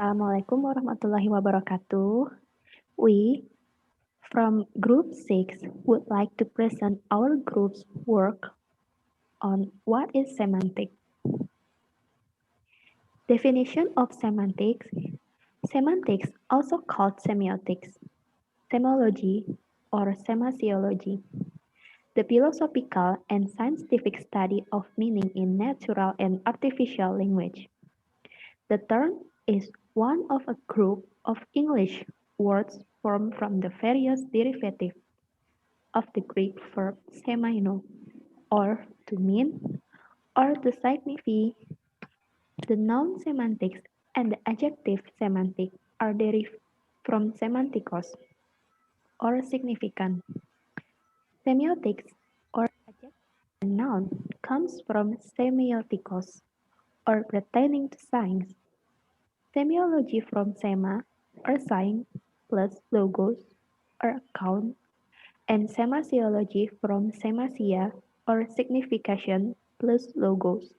Assalamualaikum warahmatullahi wabarakatuh. We, from Group 6, would like to present our group's work on what is semantics. Definition of semantics. Semantics, also called semiotics, semology, or semasiology, the philosophical and scientific study of meaning in natural and artificial language. The term is one of a group of English words formed from the various derivatives of the Greek verb semaino, or to mean, or to signify. The noun semantics and the adjective semantic are derived from semantikos, or significant. Semiotics, or adjective and noun, comes from semiotikos, or pertaining to science. Semiology from sema, or sign, plus logos, or account, and semasiology from semasia, or signification, plus logos.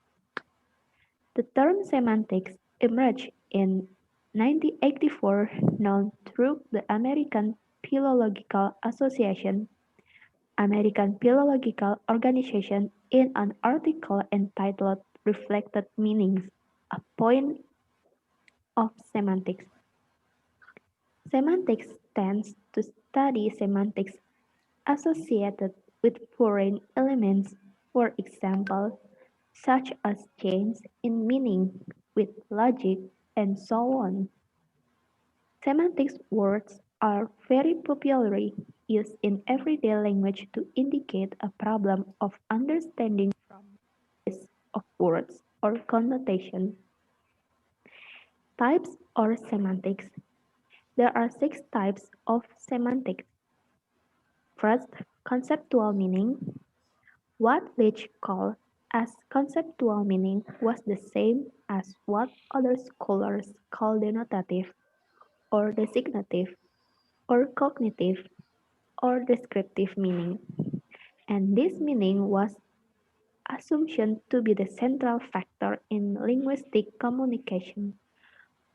The term semantics emerged in 1984 known through the American Philological Association, American Philological Organization in an article entitled Reflected Meanings, a point of semantics. Semantics tends to study semantics associated with foreign elements, for example, such as change in meaning with logic and so on. Semantics words are very popularly used in everyday language to indicate a problem of understanding from use of words or connotation. Types or semantics. There are 6 types of semantics. First, conceptual meaning. What Leach called as conceptual meaning was the same as what other scholars call denotative, or designative, or cognitive, or descriptive meaning, and this meaning was assumption to be the central factor in linguistic communication,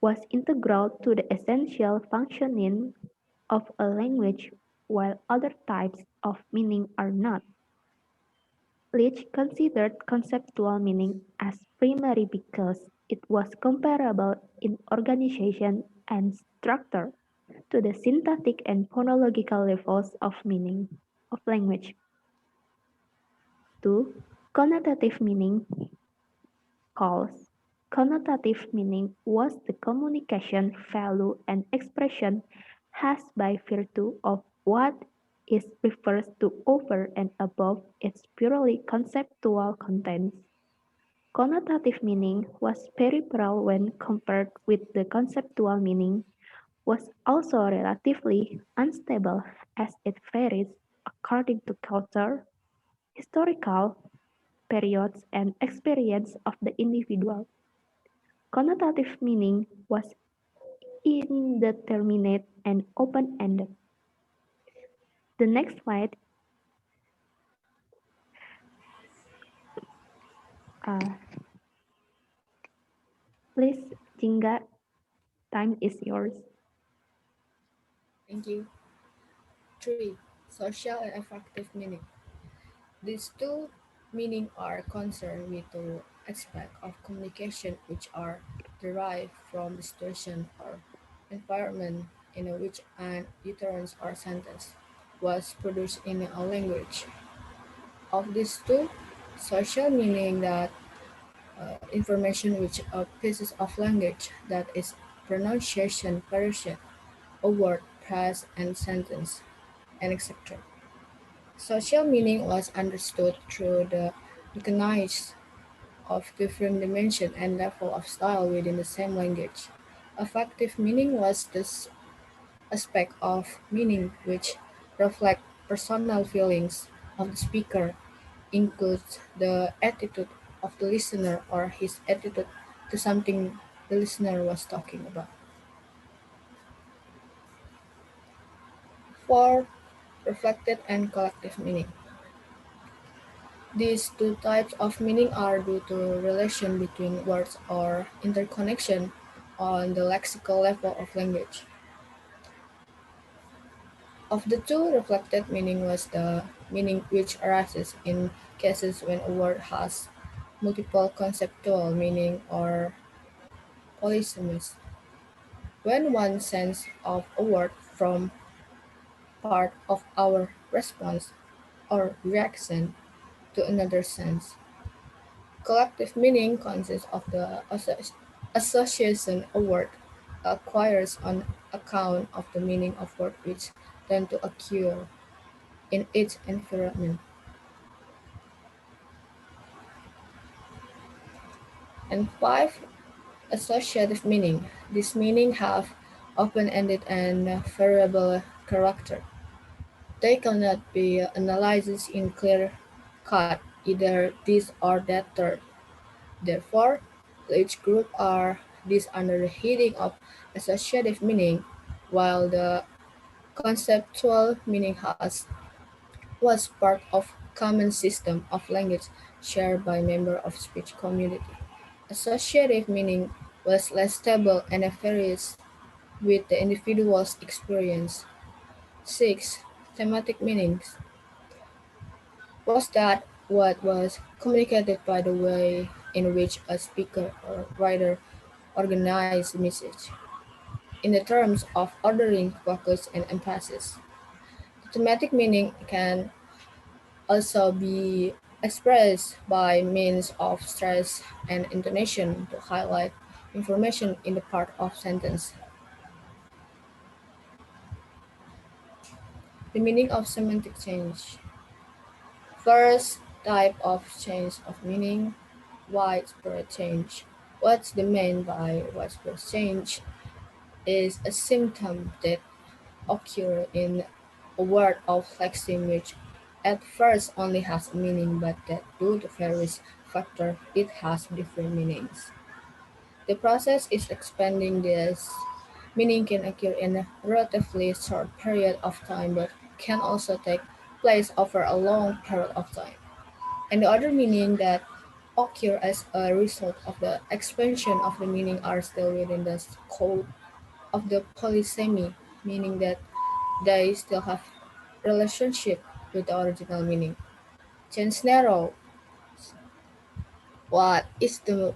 was integral to the essential functioning of a language, while other types of meaning are not. Leach considered conceptual meaning as primary because it was comparable in organization and structure to the syntactic and phonological levels of meaning of language. 2. Connotative meaning calls. Connotative meaning was the communication value and expression has by virtue of what it refers to over and above its purely conceptual contents. Connotative meaning was peripheral when compared with the conceptual meaning, was also relatively unstable as it varies according to culture, historical periods, and experience of the individual. Connotative meaning was indeterminate and open-ended. The next slide, uh, please, Jingga, time is yours. Thank you. 3. Social and affective meaning. These two meanings are concerned with the aspect of communication which are derived from the situation or environment in which an utterance or sentence was produced in a language. Of these two, social meaning that information which are pieces of language that is pronunciation, variation, a word, phrase, and sentence, and etc. Social meaning was understood through the recognition of different dimension and level of style within the same language. Affective meaning was this aspect of meaning which reflect personal feelings of the speaker, includes the attitude of the listener or his attitude to something the listener was talking about. 4. Reflected and collective meaning. These two types of meaning are due to relation between words or interconnection on the lexical level of language. Of the two, reflected meaning was the meaning which arises in cases when a word has multiple conceptual meaning or polysemies. When one sense of a word from part of our response or reaction to another sense. Collective meaning consists of the association a word acquires on account of the meaning of word which tend to occur in its environment. And five, associative meaning. These meaning have open-ended and variable character. They cannot be analyzed in clear cut, either this or that third. Therefore, each group are these under the heading of associative meaning, while the conceptual meaning was part of common system of language shared by member of speech community. Associative meaning was less stable and varies with the individual's experience. 6. Thematic meanings was that what was communicated by the way in which a speaker or writer organized message. In the terms of ordering, focus, and emphasis. The thematic meaning can also be expressed by means of stress and intonation to highlight information in the part of sentence. The meaning of semantic change. First type of change of meaning, widespread change. What's the mean by widespread change is a symptom that occur in a word of lexeme which at first only has a meaning but that due to various factors it has different meanings. The process is expanding this meaning can occur in a relatively short period of time but can also take place over a long period of time. And the other meaning that occur as a result of the expansion of the meaning are still within the scope of the polysemy, meaning that they still have relationship with the original meaning. Change narrow. What is the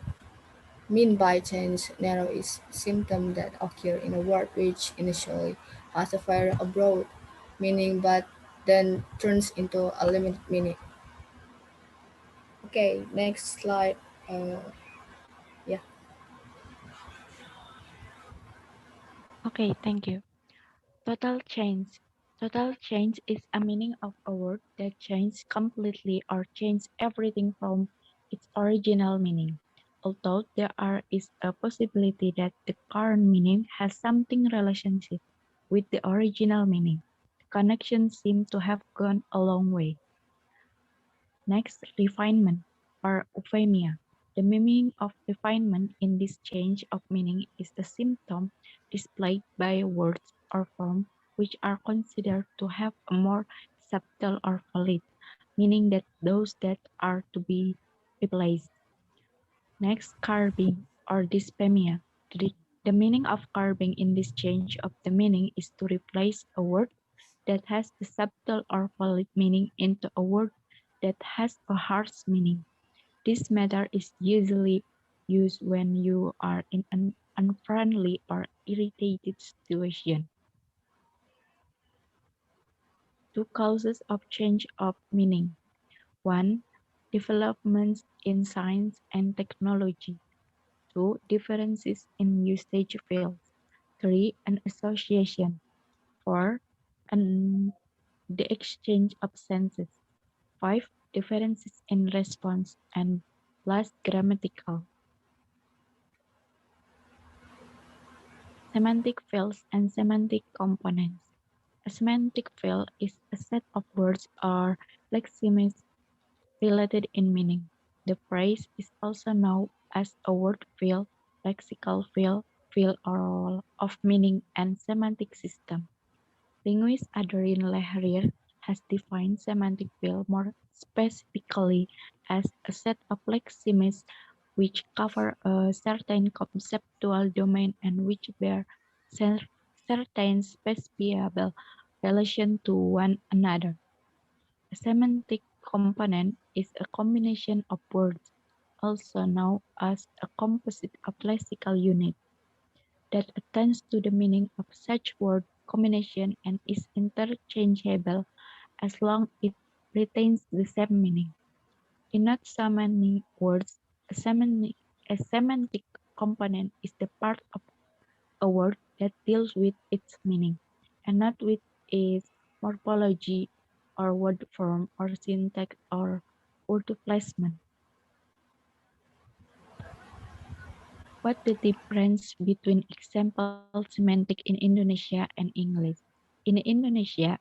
mean by change narrow is symptom that occur in a word which initially has a very broad meaning but then turns into a limited meaning. Okay, next slide. Uh, yeah. Okay, thank you. Total change. Total change is a meaning of a word that changes completely or changes everything from its original meaning. Although is a possibility that the current meaning has something relationship with the original meaning, the connection seems to have gone a long way. Next, refinement or euphemia. The meaning of refinement in this change of meaning is the symptom displayed by words or forms which are considered to have a more subtle or valid meaning than those that are to be replaced. Next, carving or dyspemia. The meaning of carving in this change of the meaning is to replace a word that has a subtle or valid meaning into a word that has a harsh meaning. This method is usually used when you are in an unfriendly or irritated situation. Two causes of change of meaning. 1. Developments in science and technology. 2. Differences in usage fields. 3. An association. 4. An, the exchange of senses. 5. Differences in response. And last, grammatical. Semantic fields and semantic components. A semantic field is a set of words or lexemes related in meaning. The phrase is also known as a word field, lexical field or of meaning and semantic system. Linguist Adrien Lehrier has defined semantic field more specifically as a set of lexemes which cover a certain conceptual domain and which bear certain specifiable relation to one another. A semantic component is a combination of words, also known as a composite of lexical unit, that attends to the meaning of such word combination and is interchangeable as long as it retains the same meaning. In not so many words, a semantic component is the part of a word that deals with its meaning, and not with its morphology or word form or syntax or word placement. What the difference between example semantic in Indonesia and English? In Indonesia,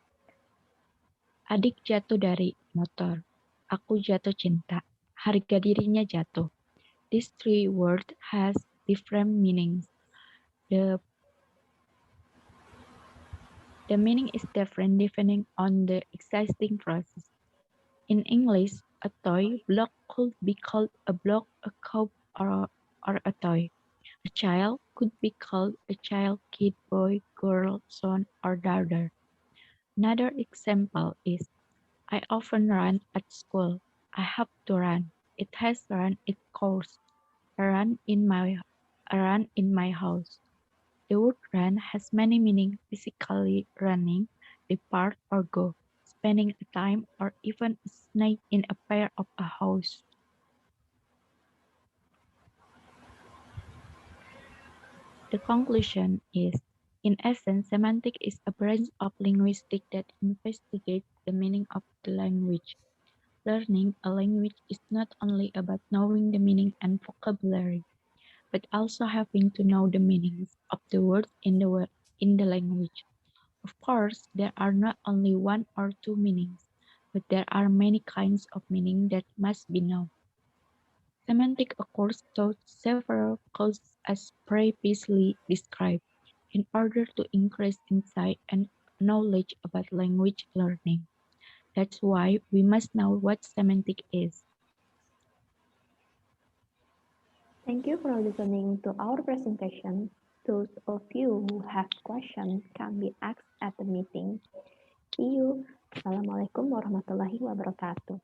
adik jatuh dari motor. Aku jatuh cinta. Harga dirinya jatuh. These three words has different meanings. The the meaning is different depending on the existing phrases. In English, a toy block could be called a block, a cup, or a toy. A child could be called a child, kid, boy, girl, son, or daughter. Another example is I often run at school. I have to run. It has run its course. A run in my a run in my house. The word run has many meanings: physically running, depart or go, spending a time, or even a snake in a pair of a house. The conclusion is, in essence, semantics is a branch of linguistics that investigates the meaning of the language. Learning a language is not only about knowing the meaning and vocabulary, but also having to know the meanings of the words in in the language. Of course, there are not only one or two meanings, but there are many kinds of meaning that must be known. Semantic occurs through several causes as previously described, in order to increase insight and knowledge about language learning. That's why we must know what semantic is. Thank you for listening to our presentation. Those of you who have questions can be asked at the meeting. See you. Assalamualaikum warahmatullahi wabarakatuh.